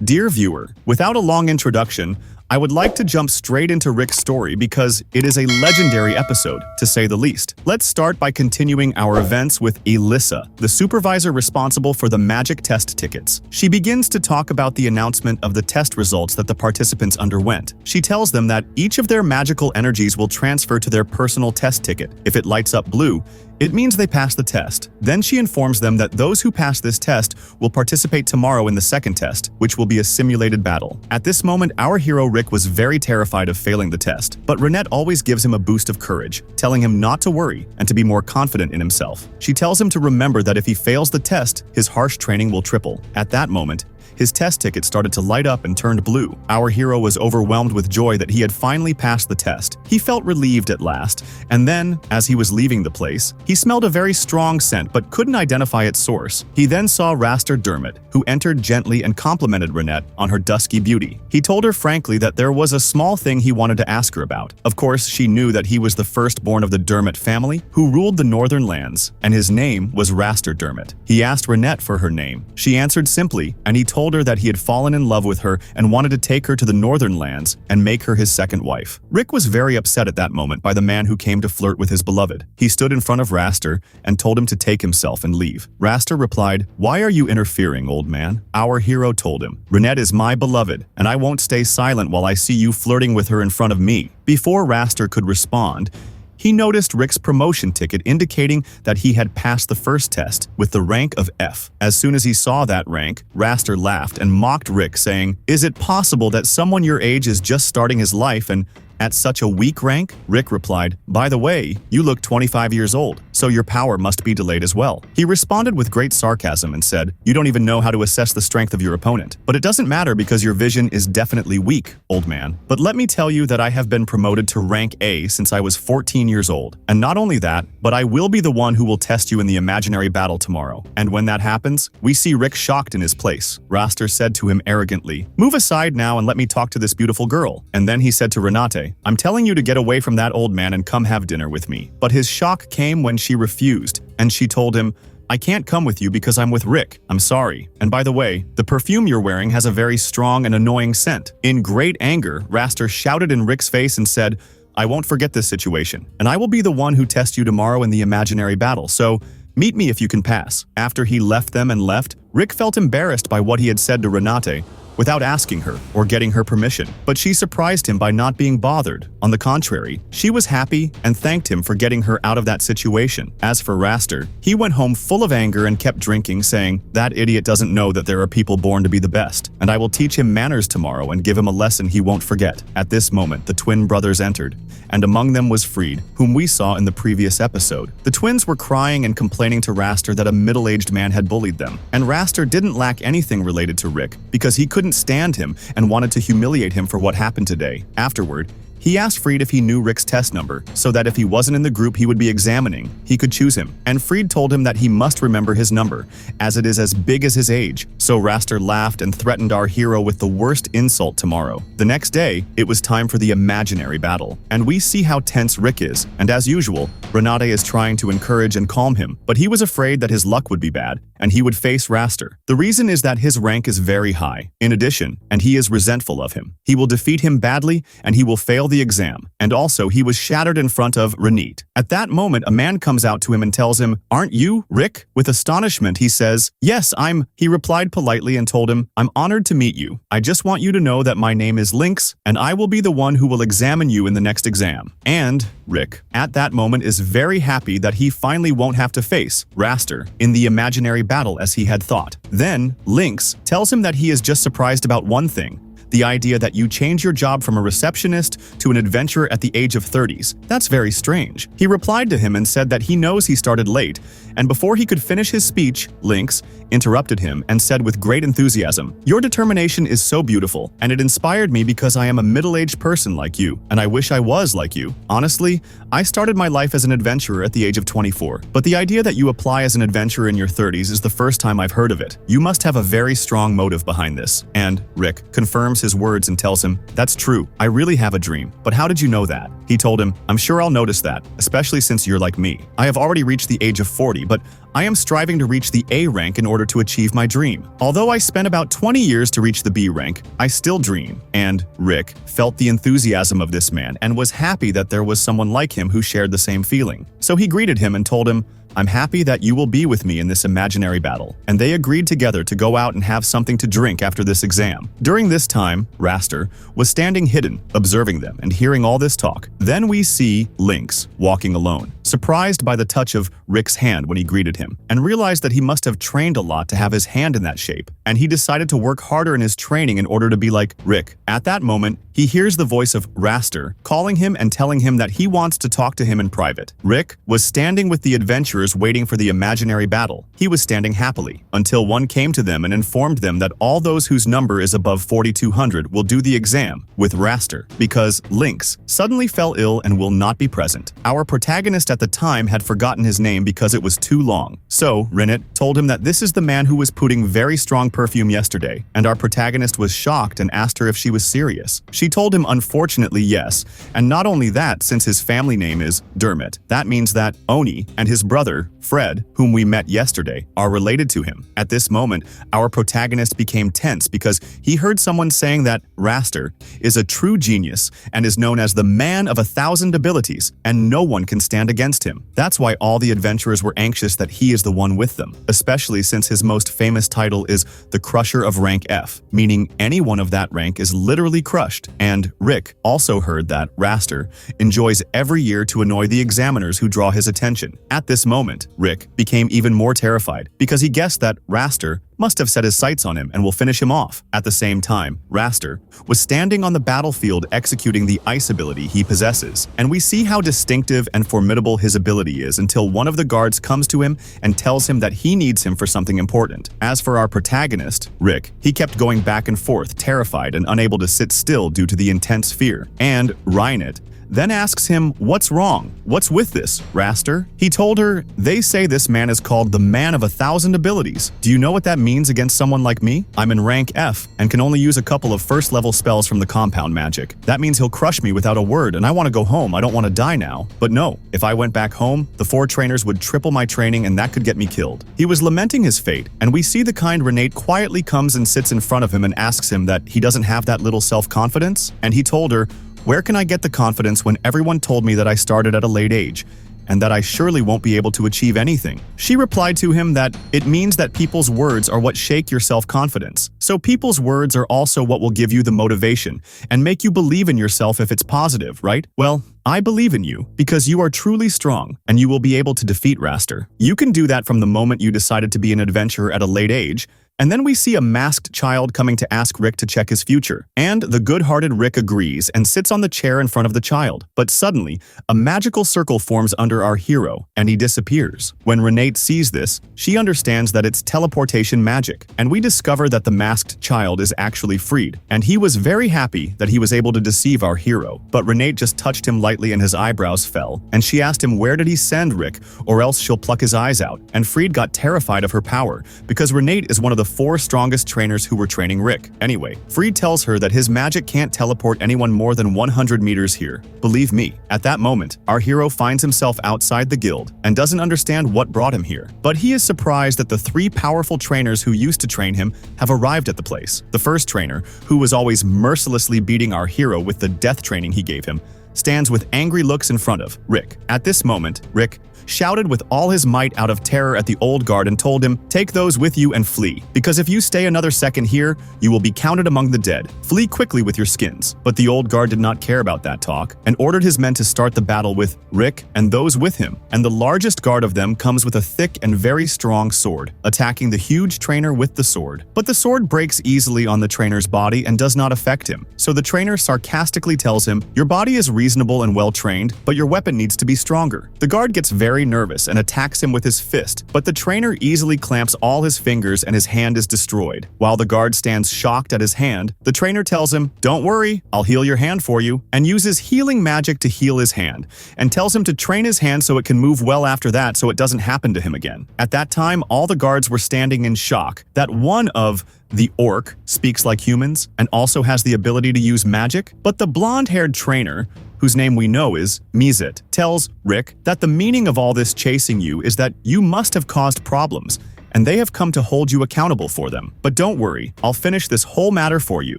Dear viewer, without a long introduction, I would like to jump straight into Rick's story because it is a legendary episode, to say the least. Let's start by continuing our events with Elissa, the supervisor responsible for the magic test tickets. She begins to talk about the announcement of the test results that the participants underwent. She tells them that each of their magical energies will transfer to their personal test ticket. If it lights up blue, it means they passed the test. Then she informs them that those who pass this test will participate tomorrow in the second test, which will be a simulated battle. At this moment, our hero Rick was very terrified of failing the test, but Renette always gives him a boost of courage, telling him not to worry and to be more confident in himself. She tells him to remember that if he fails the test, his harsh training will triple. At that moment, his test ticket started to light up and turned blue. Our hero was overwhelmed with joy that he had finally passed the test. He felt relieved at last, and then, as he was leaving the place, he smelled a very strong scent but couldn't identify its source. He then saw Raster Dermot, who entered gently and complimented Renette on her dusky beauty. He told her frankly that there was a small thing he wanted to ask her about. Of course, she knew that he was the firstborn of the Dermot family, who ruled the northern lands, and his name was Raster Dermot. He asked Renette for her name. She answered simply, and he told her that he had fallen in love with her and wanted to take her to the northern lands and make her his second wife. Rick was very upset at that moment by the man who came to flirt with his beloved. He stood in front of Raster and told him to take himself and leave. Raster replied, "Why are you interfering, old man?" Our hero told him, "Renette is my beloved, and I won't stay silent while I see you flirting with her in front of me." Before Raster could respond, he noticed Rick's promotion ticket indicating that he had passed the first test with the rank of F. As soon as he saw that rank, Raster laughed and mocked Rick, saying, "Is it possible that someone your age is just starting his life and at such a weak rank?" Rick replied, "By the way, you look 25 years old, so your power must be delayed as well." He responded with great sarcasm and said, "You don't even know how to assess the strength of your opponent. But it doesn't matter because your vision is definitely weak, old man. But let me tell you that I have been promoted to rank A since I was 14 years old. And not only that, but I will be the one who will test you in the imaginary battle tomorrow." And when that happens, we see Rick shocked in his place. Raster said to him arrogantly, "Move aside now and let me talk to this beautiful girl." And then he said to Renate, "I'm telling you to get away from that old man and come have dinner with me." But his shock came when she refused, and she told him, "I can't come with you because I'm with Rick. I'm sorry. And by the way, the perfume you're wearing has a very strong and annoying scent." In great anger, Raster shouted in Rick's face and said, "I won't forget this situation, and I will be the one who tests you tomorrow in the imaginary battle, so meet me if you can pass." After he left them and left, Rick felt embarrassed by what he had said to Renate, without asking her or getting her permission. But she surprised him by not being bothered. On the contrary, she was happy and thanked him for getting her out of that situation. As for Raster, he went home full of anger and kept drinking, saying, "That idiot doesn't know that there are people born to be the best, and I will teach him manners tomorrow and give him a lesson he won't forget." At this moment, the twin brothers entered, and among them was Fried, whom we saw in the previous episode. The twins were crying and complaining to Raster that a middle-aged man had bullied them, and Raster didn't lack anything related to Rick because he couldn't stand him and wanted to humiliate him for what happened today. Afterward, he asked Fried if he knew Rick's test number, so that if he wasn't in the group he would be examining, he could choose him. And Fried told him that he must remember his number, as it is as big as his age. So Raster laughed and threatened our hero with the worst insult tomorrow. The next day, it was time for the imaginary battle, and we see how tense Rick is. And as usual, Renate is trying to encourage and calm him, but he was afraid that his luck would be bad, and he would face Raster. The reason is that his rank is very high. In addition, and he is resentful of him. He will defeat him badly, and he will fail the exam. And also, he was shattered in front of Renate. At that moment, a man comes out to him and tells him, "Aren't you Rick?" With astonishment, he says, "Yes, I'm." He replied politely and told him, "I'm honored to meet you. I just want you to know that my name is Lynx, and I will be the one who will examine you in the next exam." And Rick, at that moment, is very happy that he finally won't have to face Raster in the imaginary battle as he had thought. Then, Lynx tells him that he is just surprised about one thing: the idea that you change your job from a receptionist to an adventurer at the age of 30s. That's very strange. He replied to him and said that he knows he started late, and before he could finish his speech, Lynx interrupted him and said with great enthusiasm, "Your determination is so beautiful, and it inspired me because I am a middle-aged person like you, and I wish I was like you. Honestly, I started my life as an adventurer at the age of 24, but the idea that you apply as an adventurer in your 30s is the first time I've heard of it. You must have a very strong motive behind this." And Rick confirms confirms his words and tells him, "That's true, I really have a dream. But how did you know that?" He told him, "I'm sure I'll notice that, especially since you're like me. I have already reached the age of 40, but I am striving to reach the A rank in order to achieve my dream. Although I spent about 20 years to reach the B rank, I still dream." And Rick felt the enthusiasm of this man and was happy that there was someone like him who shared the same feeling. So he greeted him and told him, "I'm happy that you will be with me in this imaginary battle." And they agreed together to go out and have something to drink after this exam. During this time, Raster was standing hidden, observing them and hearing all this talk. Then we see Lynx walking alone, surprised by the touch of Rick's hand when he greeted him, and realized that he must have trained a lot to have his hand in that shape, and he decided to work harder in his training in order to be like Rick. At that moment, he hears the voice of Raster calling him and telling him that he wants to talk to him in private. Rick was standing with the adventurers waiting for the imaginary battle. He was standing happily, until one came to them and informed them that all those whose number is above 4200 will do the exam with Raster, because Lynx suddenly fell ill and will not be present. Our protagonist at the time had forgotten his name because it was too long. So, Rennet told him that this is the man who was putting very strong perfume yesterday, and our protagonist was shocked and asked her if she was serious. She told him unfortunately yes, and not only that, since his family name is Dermot, that means that Oni and his brother, Fred, whom we met yesterday, are related to him. At this moment, our protagonist became tense because he heard someone saying that Raster is a true genius and is known as the man of 1,000 abilities, and no one can stand against him. That's why all the adventurers were anxious that he is the one with them, especially since his most famous title is the Crusher of Rank F, meaning anyone of that rank is literally crushed. And Rick also heard that Raster enjoys every year to annoy the examiners who draw his attention. At this moment, Rick became even more terrified because he guessed that Raster must have set his sights on him and will finish him off. At the same time, Raster was standing on the battlefield executing the ice ability he possesses, and we see how distinctive and formidable his ability is until one of the guards comes to him and tells him that he needs him for something important. As for our protagonist, Rick, he kept going back and forth, terrified and unable to sit still due to the intense fear. And Rynnet then asks him, "What's wrong? What's with this, Raster?" He told her, "They say this man is called the man of 1,000 abilities. Do you know what that means against someone like me? I'm in rank F and can only use a couple of first-level spells from the compound magic. That means he'll crush me without a word, and I want to go home. I don't want to die now. But no, if I went back home, the 4 trainers would triple my training and that could get me killed." He was lamenting his fate, and we see the kind Renate quietly comes and sits in front of him and asks him that he doesn't have that little self-confidence, and he told her, "Where can I get the confidence when everyone told me that I started at a late age, and that I surely won't be able to achieve anything?" She replied to him that it means that people's words are what shake your self-confidence. So people's words are also what will give you the motivation and make you believe in yourself if it's positive, right? Well, I believe in you because you are truly strong and you will be able to defeat Raster. You can do that from the moment you decided to be an adventurer at a late age. And then we see a masked child coming to ask Rick to check his future. And the good-hearted Rick agrees and sits on the chair in front of the child. But suddenly, a magical circle forms under our hero, and he disappears. When Renate sees this, she understands that it's teleportation magic, and we discover that the masked child is actually freed. And he was very happy that he was able to deceive our hero. But Renate just touched him lightly and his eyebrows fell, and she asked him where did he send Rick, or else she'll pluck his eyes out. And Freed got terrified of her power, because Renate is one of the 4 strongest trainers who were training Rick. Anyway, Freed tells her that his magic can't teleport anyone more than 100 meters here. Believe me, at that moment, our hero finds himself outside the guild and doesn't understand what brought him here. But he is surprised that the 3 powerful trainers who used to train him have arrived at the place. The first trainer, who was always mercilessly beating our hero with the death training he gave him, stands with angry looks in front of Rick. At this moment, Rick shouted with all his might out of terror at the old guard and told him, "Take those with you and flee, because if you stay another second here, you will be counted among the dead. Flee quickly with your skins." But the old guard did not care about that talk and ordered his men to start the battle with Rick and those with him. And the largest guard of them comes with a thick and very strong sword, attacking the huge trainer with the sword. But the sword breaks easily on the trainer's body and does not affect him. So the trainer sarcastically tells him, "Your body is reasonable and well trained, but your weapon needs to be stronger." The guard gets very very nervous and attacks him with his fist, but the trainer easily clamps all his fingers and his hand is destroyed. While the guard stands shocked at his hand, the trainer tells him, "Don't worry, I'll heal your hand for you," and uses healing magic to heal his hand, and tells him to train his hand so it can move well after that so it doesn't happen to him again. At that time, all the guards were standing in shock that one of the orc speaks like humans and also has the ability to use magic, but the blonde-haired trainer, whose name we know is Mizet, tells Rick that the meaning of all this chasing you is that you must have caused problems, and they have come to hold you accountable for them. But don't worry, I'll finish this whole matter for you.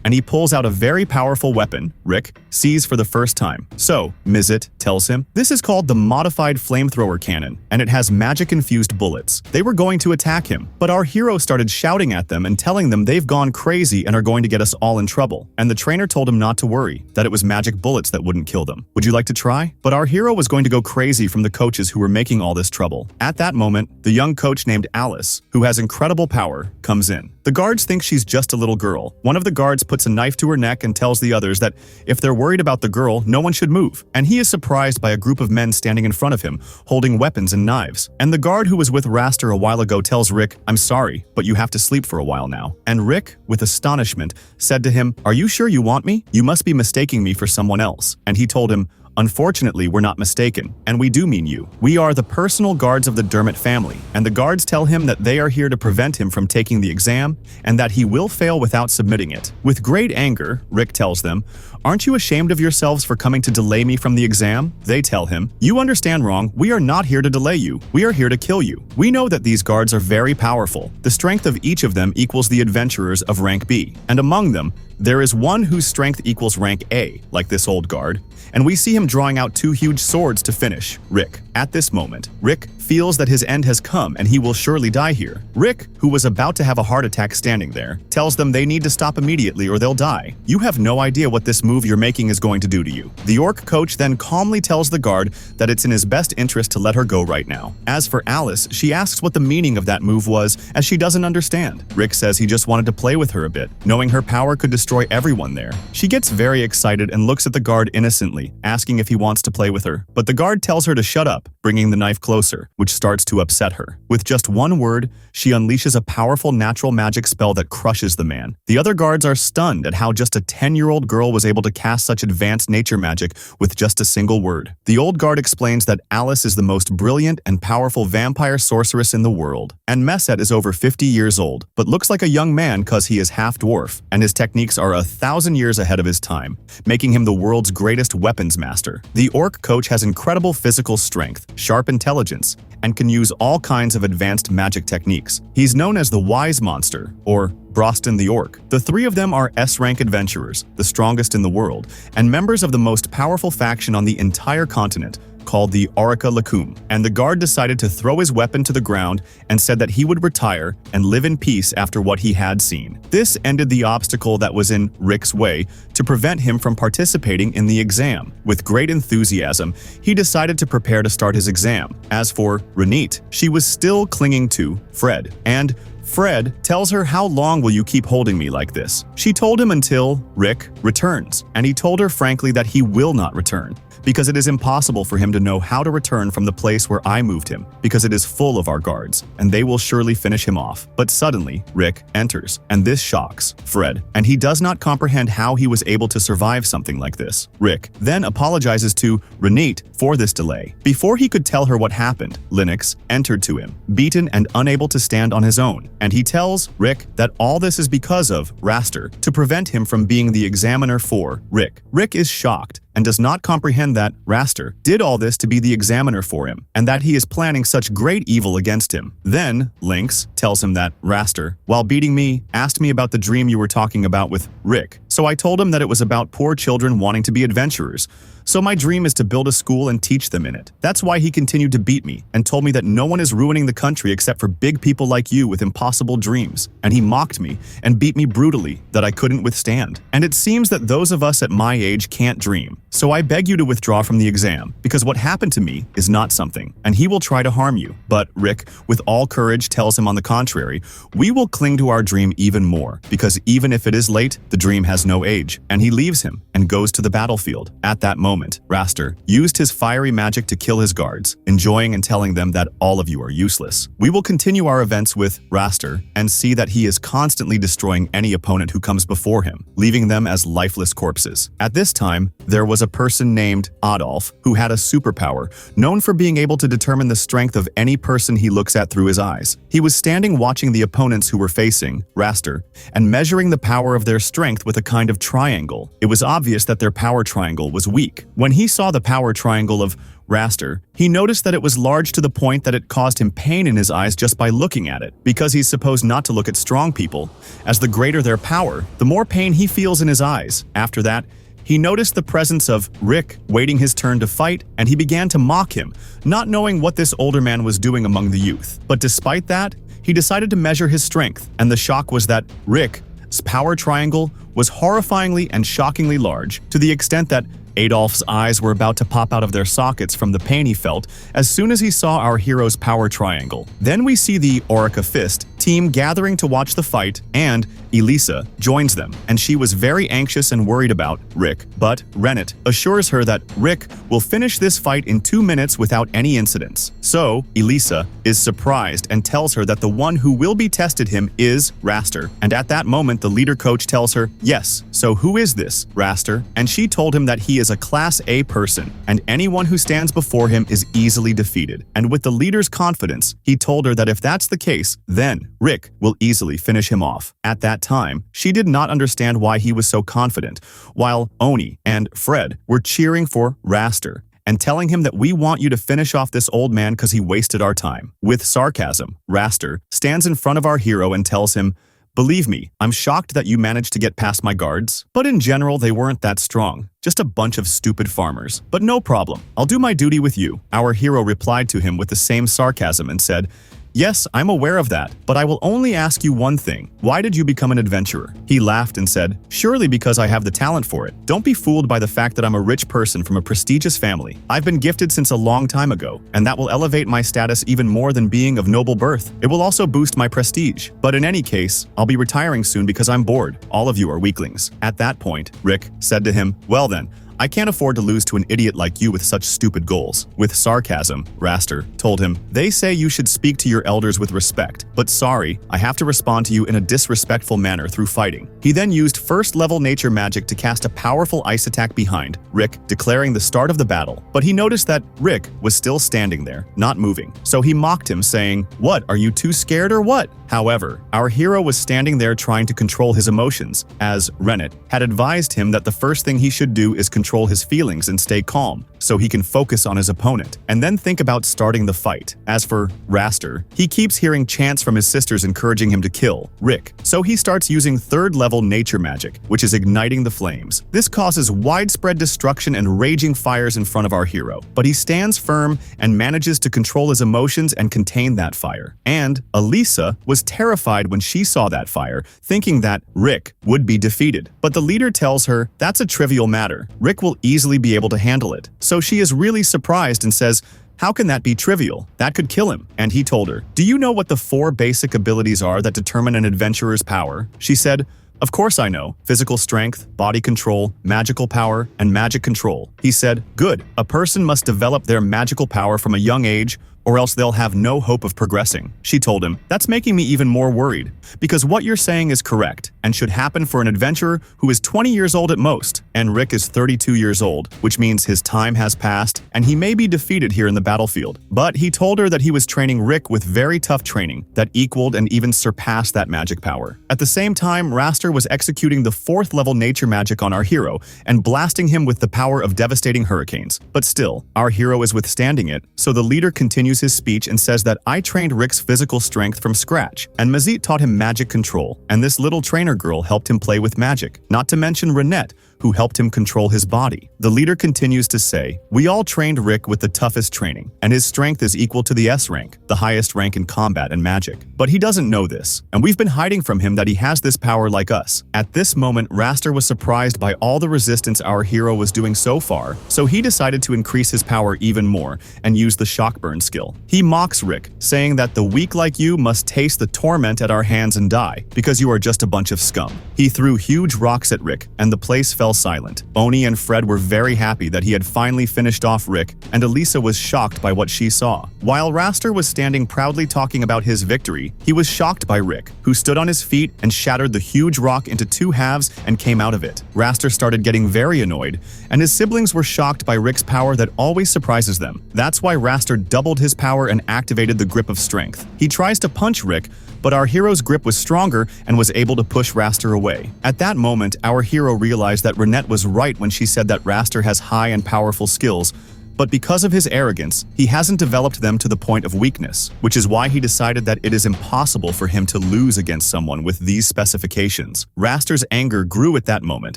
And he pulls out a very powerful weapon Rick sees for the first time. So, Mizet tells him, this is called the Modified Flamethrower Cannon, and it has magic-infused bullets. They were going to attack him, but our hero started shouting at them and telling them they've gone crazy and are going to get us all in trouble. And the trainer told him not to worry, that it was magic bullets that wouldn't kill them. Would you like to try? But our hero was going to go crazy from the coaches who were making all this trouble. At that moment, the young coach named Alice, who has incredible power, comes in. The guards think she's just a little girl. One of the guards puts a knife to her neck and tells the others that if they're worried about the girl, no one should move. And he is surprised by a group of men standing in front of him, holding weapons and knives. And the guard who was with Raster a while ago tells Rick, "I'm sorry, but you have to sleep for a while now." And Rick, with astonishment, said to him, "Are you sure you want me? You must be mistaking me for someone else." And he told him, "Unfortunately, we're not mistaken, and we do mean you. We are the personal guards of the Dermot family," and the guards tell him that they are here to prevent him from taking the exam and that he will fail without submitting it. With great anger, Rick tells them, "Aren't you ashamed of yourselves for coming to delay me from the exam?" They tell him, "You understand wrong. We are not here to delay you. We are here to kill you. We know that these guards are very powerful. The strength of each of them equals the adventurers of rank B, and among them, there is one whose strength equals rank A, like this old guard, and we see him drawing out 2 huge swords to finish Rick. At this moment, Rick feels that his end has come and he will surely die here. Rick, who was about to have a heart attack standing there, tells them they need to stop immediately or they'll die. You have no idea what this move you're making is going to do to you. The orc coach then calmly tells the guard that it's in his best interest to let her go right now. As for Alice, she asks what the meaning of that move was, as she doesn't understand. Rick says he just wanted to play with her a bit, knowing her power could destroy everyone there. She gets very excited and looks at the guard innocently, asking if he wants to play with her, but the guard tells her to shut up, bringing the knife closer, which starts to upset her. With just one word, she unleashes a powerful natural magic spell that crushes the man. The other guards are stunned at how just a 10-year-old girl was able to cast such advanced nature magic with just a single word. The old guard explains that Alice is the most brilliant and powerful vampire sorceress in the world, and Messet is over 50 years old, but looks like a young man cause he is half-dwarf, and his techniques are 1,000 years ahead of his time, making him the world's greatest weapons master. The orc coach has incredible physical strength, sharp intelligence, and can use all kinds of advanced magic techniques. He's known as the Wise Monster, or Broston the Orc. The 3 of them are S-rank adventurers, the strongest in the world, and members of the most powerful faction on the entire continent, called the Orica Lacum, and the guard decided to throw his weapon to the ground and said that he would retire and live in peace after what he had seen. This ended the obstacle that was in Rick's way to prevent him from participating in the exam. With great enthusiasm, he decided to prepare to start his exam. As for Renate, she was still clinging to Fred, and Fred tells her, "How long will you keep holding me like this?" She told him until Rick returns, and he told her frankly that he will not return, because it is impossible for him to know how to return from the place where I moved him, because it is full of our guards, and they will surely finish him off. But suddenly, Rick enters, and this shocks Fred, and he does not comprehend how he was able to survive something like this. Rick then apologizes to Renate for this delay. Before he could tell her what happened, Linux entered to him, beaten and unable to stand on his own, and he tells Rick that all this is because of Raster, to prevent him from being the examiner for Rick. Rick is shocked and does not comprehend that Raster did all this to be the examiner for him, and that he is planning such great evil against him. Then, Lynx tells him that Raster, while beating me, asked me about the dream you were talking about with Rick. So I told him that it was about poor children wanting to be adventurers. So my dream is to build a school and teach them in it. That's why he continued to beat me and told me that no one is ruining the country except for big people like you with impossible dreams. And he mocked me and beat me brutally that I couldn't withstand. And it seems that those of us at my age can't dream. So I beg you to withdraw from the exam, because what happened to me is not something, and he will try to harm you. But Rick, with all courage, tells him on the contrary, we will cling to our dream even more, because even if it is late, the dream has no age, and he leaves him and goes to the battlefield. At that moment, Raster used his fiery magic to kill his guards, enjoying and telling them that all of you are useless. We will continue our events with Raster and see that he is constantly destroying any opponent who comes before him, leaving them as lifeless corpses. At this time, there was a person named Adolf who had a superpower, known for being able to determine the strength of any person he looks at through his eyes. He was standing watching the opponents who were facing Raster and measuring the power of their strength with a kind of triangle. It was obvious that their power triangle was weak. When he saw the power triangle of Raster, he noticed that it was large to the point that it caused him pain in his eyes just by looking at it, because he's supposed not to look at strong people, as the greater their power, the more pain he feels in his eyes. After that, he noticed the presence of Rick waiting his turn to fight, and he began to mock him, not knowing what this older man was doing among the youth. But despite that, he decided to measure his strength, and the shock was that Rick's power triangle was horrifyingly and shockingly large, to the extent that Adolf's eyes were about to pop out of their sockets from the pain he felt as soon as he saw our hero's power triangle. Then we see the Orica Fist team gathering to watch the fight, and Elisa joins them, and she was very anxious and worried about Rick. But Rennet assures her that Rick will finish this fight in 2 minutes without any incidents. So Elisa is surprised and tells her that the one who will be tested him is Raster. And at that moment, the leader coach tells her, "Yes, so who is this, Raster?" And she told him that he is a Class A person, and anyone who stands before him is easily defeated. And with the leader's confidence, he told her that if that's the case, then Rick will easily finish him off. At that time, she did not understand why he was so confident, while Oni and Fred were cheering for Raster and telling him that we want you to finish off this old man because he wasted our time. With sarcasm, Raster stands in front of our hero and tells him, "Believe me, I'm shocked that you managed to get past my guards, but in general they weren't that strong. Just a bunch of stupid farmers. But no problem, I'll do my duty with you." Our hero replied to him with the same sarcasm and said, "Yes, I'm aware of that, but I will only ask you one thing. Why did you become an adventurer?" He laughed and said, "Surely because I have the talent for it. Don't be fooled by the fact that I'm a rich person from a prestigious family. I've been gifted since a long time ago, and that will elevate my status even more than being of noble birth. It will also boost my prestige. But in any case, I'll be retiring soon because I'm bored. All of you are weaklings." At that point, Rick said to him, "Well then, I can't afford to lose to an idiot like you with such stupid goals." With sarcasm, Raster told him, "They say you should speak to your elders with respect, but sorry, I have to respond to you in a disrespectful manner through fighting." He then used first-level nature magic to cast a powerful ice attack behind Rick, declaring the start of the battle. But he noticed that Rick was still standing there, not moving. So he mocked him, saying, "What, are you too scared or what?" However, our hero was standing there trying to control his emotions, as Rennet had advised him that the first thing he should do is control his feelings and stay calm, so he can focus on his opponent, and then think about starting the fight. As for Raster, he keeps hearing chants from his sisters encouraging him to kill Rick, so he starts using third-level nature magic, which is igniting the flames. This causes widespread destruction and raging fires in front of our hero, but he stands firm and manages to control his emotions and contain that fire. And Elisa was terrified when she saw that fire, thinking that Rick would be defeated. But the leader tells her that's a trivial matter. Rick will easily be able to handle it. So she is really surprised and says, "How can that be trivial? That could kill him." And he told her, "Do you know what the 4 basic abilities are that determine an adventurer's power?" She said, "Of course I know. Physical strength, body control, magical power, and magic control." He said, "Good. A person must develop their magical power from a young age, or else they'll have no hope of progressing." She told him, "That's making me even more worried, because what you're saying is correct and should happen for an adventurer who is 20 years old at most, and Rick is 32 years old, which means his time has passed and he may be defeated here in the battlefield." But he told her that he was training Rick with very tough training that equaled and even surpassed that magic power. At the same time, Raster was executing the 4th level nature magic on our hero and blasting him with the power of devastating hurricanes. But still, our hero is withstanding it, so the leader continues his speech and says that I trained Rick's physical strength from scratch, and Mazit taught him magic control, and this little trainer girl helped him play with magic. Not to mention Renette, who helped him control his body. The leader continues to say, "We all trained Rick with the toughest training, and his strength is equal to the S rank, the highest rank in combat and magic. But he doesn't know this, and we've been hiding from him that he has this power like us." At this moment, Raster was surprised by all the resistance our hero was doing so far, so he decided to increase his power even more and use the shock burn skill. He mocks Rick, saying that the weak like you must taste the torment at our hands and die, because you are just a bunch of scum. He threw huge rocks at Rick, and the place fell silent. Oni and Fred were very happy that he had finally finished off Rick, and Elisa was shocked by what she saw. While Raster was standing proudly talking about his victory, he was shocked by Rick, who stood on his feet and shattered the huge rock into two halves and came out of it. Raster started getting very annoyed, and his siblings were shocked by Rick's power that always surprises them. That's why Raster doubled his power and activated the grip of strength. He tries to punch Rick, but our hero's grip was stronger and was able to push Raster away. At that moment, our hero realized that Renette was right when she said that Raster has high and powerful skills, but because of his arrogance, he hasn't developed them to the point of weakness, which is why he decided that it is impossible for him to lose against someone with these specifications. Raster's anger grew at that moment,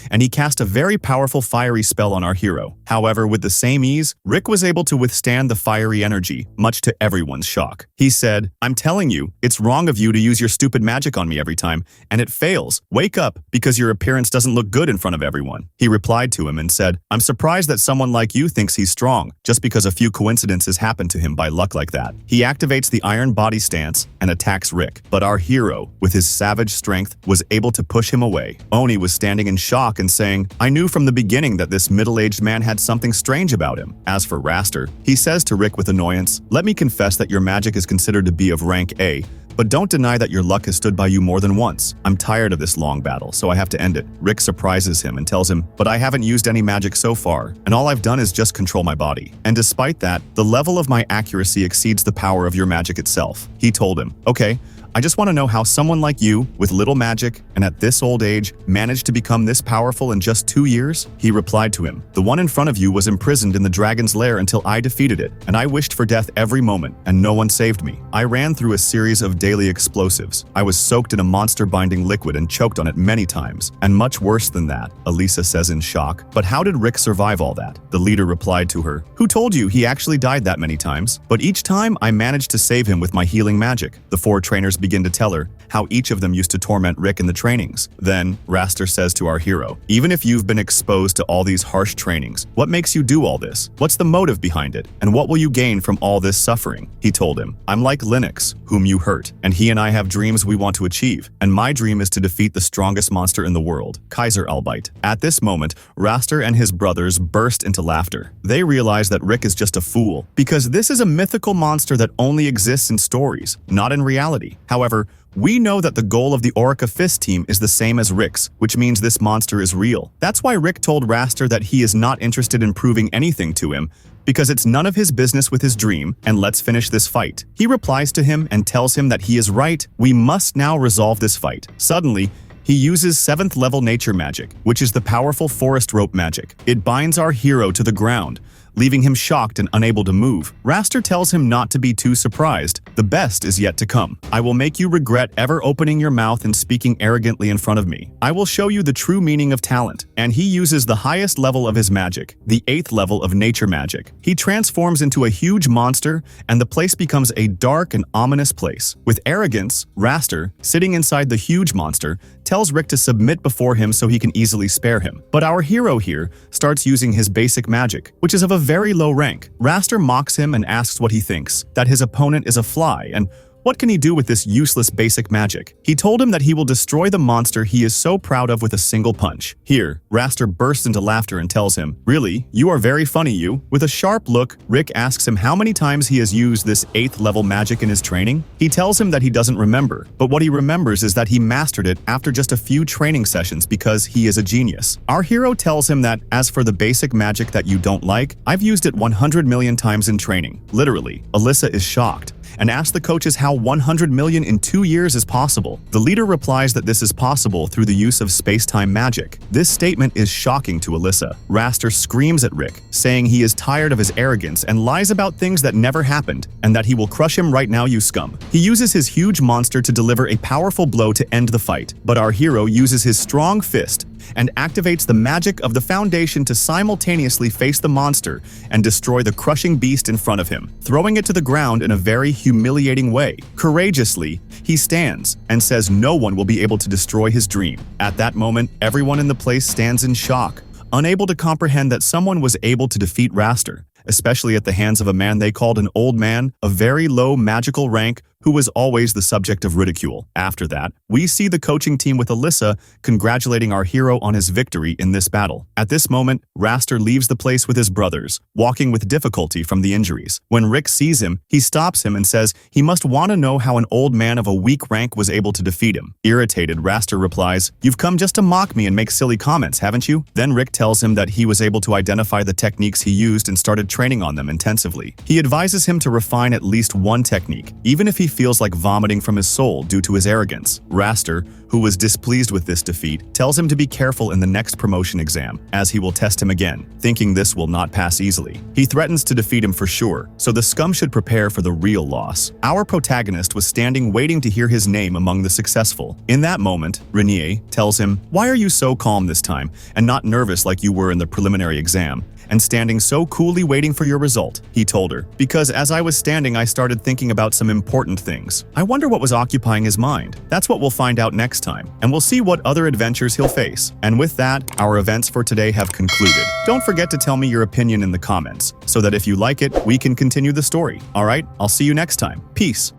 and he cast a very powerful fiery spell on our hero. However, with the same ease, Rick was able to withstand the fiery energy, much to everyone's shock. He said, "I'm telling you, it's wrong of you to use your stupid magic on me every time, and it fails. Wake up, because your appearance doesn't look good in front of everyone." He replied to him and said, "I'm surprised that someone like you thinks he's strong, just because a few coincidences happened to him by luck like that." He activates the iron body stance and attacks Rick, but our hero, with his savage strength, was able to push him away. Oni was standing in shock and saying, "I knew from the beginning that this middle-aged man had something strange about him." As for Raster, he says to Rick with annoyance, "Let me confess that your magic is considered to be of rank A, but don't deny that your luck has stood by you more than once. I'm tired of this long battle, so I have to end it." Rick surprises him and tells him, "But I haven't used any magic so far, and all I've done is just control my body. And despite that, the level of my accuracy exceeds the power of your magic itself." He told him, "Okay, I just want to know how someone like you, with little magic and at this old age, managed to become this powerful in just 2 years?" He replied to him, "The one in front of you was imprisoned in the dragon's lair until I defeated it, and I wished for death every moment, and no one saved me. I ran through a series of daily explosives. I was soaked in a monster-binding liquid and choked on it many times, and much worse than that," Elisa says in shock. "But how did Rick survive all that?" The leader replied to her, "Who told you he actually died that many times? But each time I managed to save him with my healing magic." The 4 trainers begin to tell her how each of them used to torment Rick in the trainings. Then, Raster says to our hero, "Even if you've been exposed to all these harsh trainings, what makes you do all this? What's the motive behind it? And what will you gain from all this suffering?" He told him, "I'm like Linux, whom you hurt, and he and I have dreams we want to achieve, and my dream is to defeat the strongest monster in the world, Kaiser Albite." At this moment, Raster and his brothers burst into laughter. They realize that Rick is just a fool, because this is a mythical monster that only exists in stories, not in reality. However, we know that the goal of the Orica Fist team is the same as Rick's, which means this monster is real. That's why Rick told Raster that he is not interested in proving anything to him, because it's none of his business with his dream, and let's finish this fight. He replies to him and tells him that he is right, we must now resolve this fight. Suddenly, he uses 7th level nature magic, which is the powerful forest rope magic. It binds our hero to the ground, leaving him shocked and unable to move. Raster tells him not to be too surprised. The best is yet to come. "I will make you regret ever opening your mouth and speaking arrogantly in front of me. I will show you the true meaning of talent." And he uses the highest level of his magic, the 8th level of nature magic. He transforms into a huge monster, and the place becomes a dark and ominous place. With arrogance, Raster, sitting inside the huge monster, tells Rick to submit before him so he can easily spare him. But our hero here starts using his basic magic, which is of a very low rank. Raster mocks him and asks what he thinks, that his opponent is a fly, and what can he do with this useless basic magic? He told him that he will destroy the monster he is so proud of with a single punch. Here, Raster bursts into laughter and tells him, "Really? You are very funny, you." With a sharp look, Rick asks him how many times he has used this 8th level magic in his training. He tells him that he doesn't remember, but what he remembers is that he mastered it after just a few training sessions because he is a genius. Our hero tells him that, as for the basic magic that you don't like, I've used it 100 million times in training. Literally, Elisa is shocked and asks the coaches how 100 million in 2 years is possible. The leader replies that this is possible through the use of space-time magic. This statement is shocking to Elisa. Raster screams at Rick, saying he is tired of his arrogance and lies about things that never happened, and that he will crush him right now, you scum. He uses his huge monster to deliver a powerful blow to end the fight, but our hero uses his strong fist, and activates the magic of the foundation to simultaneously face the monster and destroy the crushing beast in front of him, throwing it to the ground in a very humiliating way. Courageously, he stands and says no one will be able to destroy his dream. At that moment, everyone in the place stands in shock, unable to comprehend that someone was able to defeat Raster, especially at the hands of a man they called an old man, a very low magical rank who was always the subject of ridicule. After that, we see the coaching team with Alyssa congratulating our hero on his victory in this battle. At this moment, Raster leaves the place with his brothers, walking with difficulty from the injuries. When Rick sees him, he stops him and says he must want to know how an old man of a weak rank was able to defeat him. Irritated, Raster replies, "You've come just to mock me and make silly comments, haven't you?" Then Rick tells him that he was able to identify the techniques he used and started training on them intensively. He advises him to refine at least one technique, even if he feels like vomiting from his soul due to his arrogance. Raster, who was displeased with this defeat, tells him to be careful in the next promotion exam, as he will test him again, thinking this will not pass easily. He threatens to defeat him for sure, so the scum should prepare for the real loss. Our protagonist was standing waiting to hear his name among the successful. In that moment, Renier tells him, "Why are you so calm this time, and not nervous like you were in the preliminary exam? And standing so coolly waiting for your result?" He told her, "Because as I was standing, I started thinking about some important things. I wonder what was occupying his mind." That's what we'll find out next time, and we'll see what other adventures he'll face. And with that, our events for today have concluded. Don't forget to tell me your opinion in the comments, so that if you like it, we can continue the story. Alright, I'll see you next time. Peace.